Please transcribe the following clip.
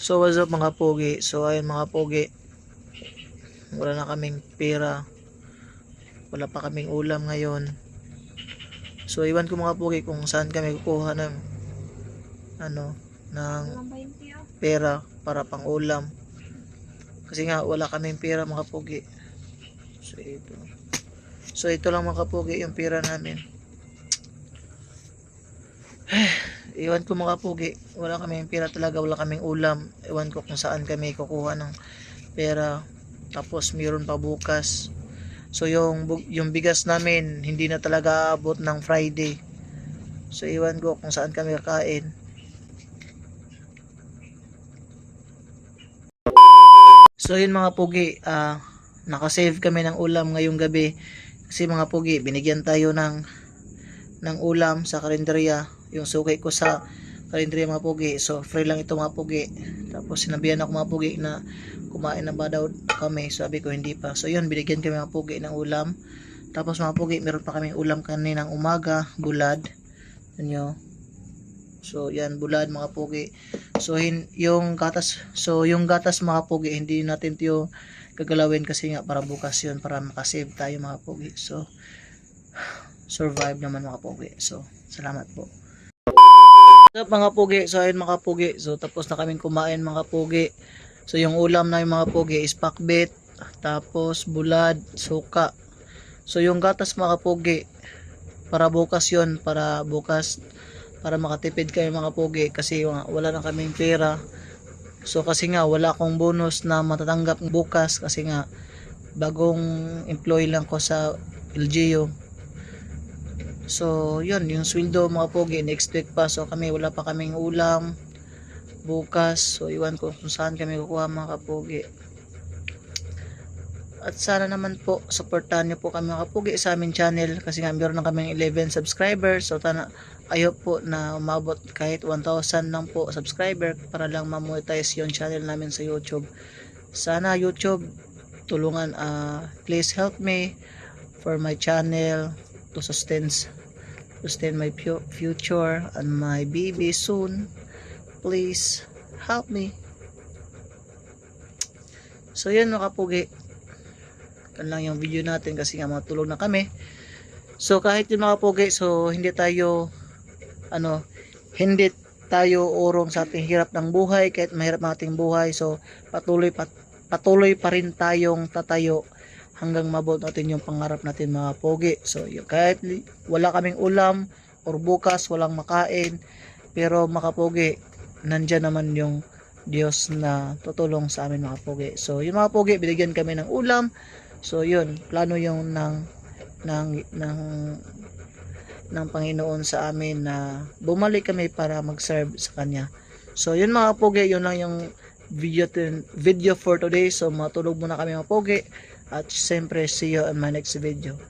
So what's up mga pogi? So ayun mga pogi, wala na kaming pera, wala pa kaming ulam ngayon. So iwan ko mga pogi kung saan kami kukuha ng ano ng pera para pang ulam. Kasi nga wala kaming pera mga pogi. So ito. So ito lang mga pogi yung pera namin. Iwan ko mga pugi, wala kaming pera talaga, wala kaming ulam. Iwan ko kung saan kami kukuha ng pera. Tapos mayroon pa bukas. So yung bigas namin hindi na talaga aabot ng Friday. So iwan ko kung saan kami kakain. So yun mga pugi, nakasave kami ng ulam ngayong gabi. Kasi mga pugi, binigyan tayo ng ulam sa karinderya. Yung suki ko sa karinderya mga pugi, so free lang ito mga pugi. Tapos sinabihan ako mga pugi na kumain na ba daw kami, sabi ko hindi pa. So yun, binigyan kami mga pugi ng ulam. Tapos mga pugi, meron pa kaming ulam kaninang umaga, bulad. Ano? So yan, bulad mga pugi. So yung gatas mga pugi, hindi natin 'yung gagalawin kasi nga para bukas yun, para makasave tayo mga pugi. So survive naman mga pugi. So salamat po. What's up mga pugi? So ayun mga pugi, so tapos na kaming kumain mga pugi. So yung ulam na yung mga pugi is pakbit, tapos bulad, suka. So yung gatas mga pugi, para bukas yun, para makatipid kayo mga pugi, kasi wala na kaming pera. So kasi nga wala akong bonus na matatanggap bukas, kasi nga bagong employee lang ko sa LGU. So yun, yung sweldo mga pogi, next week pa. So kami, wala pa kaming ulam bukas. So iwan ko kung saan kami kukuha mga kapogi. At sana naman po, supportahan nyo po kami mga kapogi sa aming channel. Kasi nga meron na kaming 11 subscribers. So ayaw po na umabot kahit 1,000 lang po subscriber, para lang ma-monetize yung channel namin sa YouTube. Sana YouTube, tulungan, please help me for my channel to sustain my future and my baby soon. Please help me. So yun mga kapugi, kan lang yung video natin kasi nga matulog na kami. So kahit yung mga kapugi, so hindi tayo urong sa ating hirap ng buhay. Kahit mahirap ang ating buhay, so patuloy pa rin tayong tatayo hanggang mabuo natin yung pangarap natin mga pogi. So kahit wala kaming ulam or bukas walang makain, pero mga pogi, nandyan naman yung Diyos na tutulong sa amin mga pogi. So yung mga pogi, binigyan kami ng ulam. So yun, plano yung ng Panginoon sa amin na bumalik kami para mag-serve sa Kanya. So yun mga pogi, yun lang yung video for today. So matulog muna kami mga pogi. At siyempre, see you in my next video.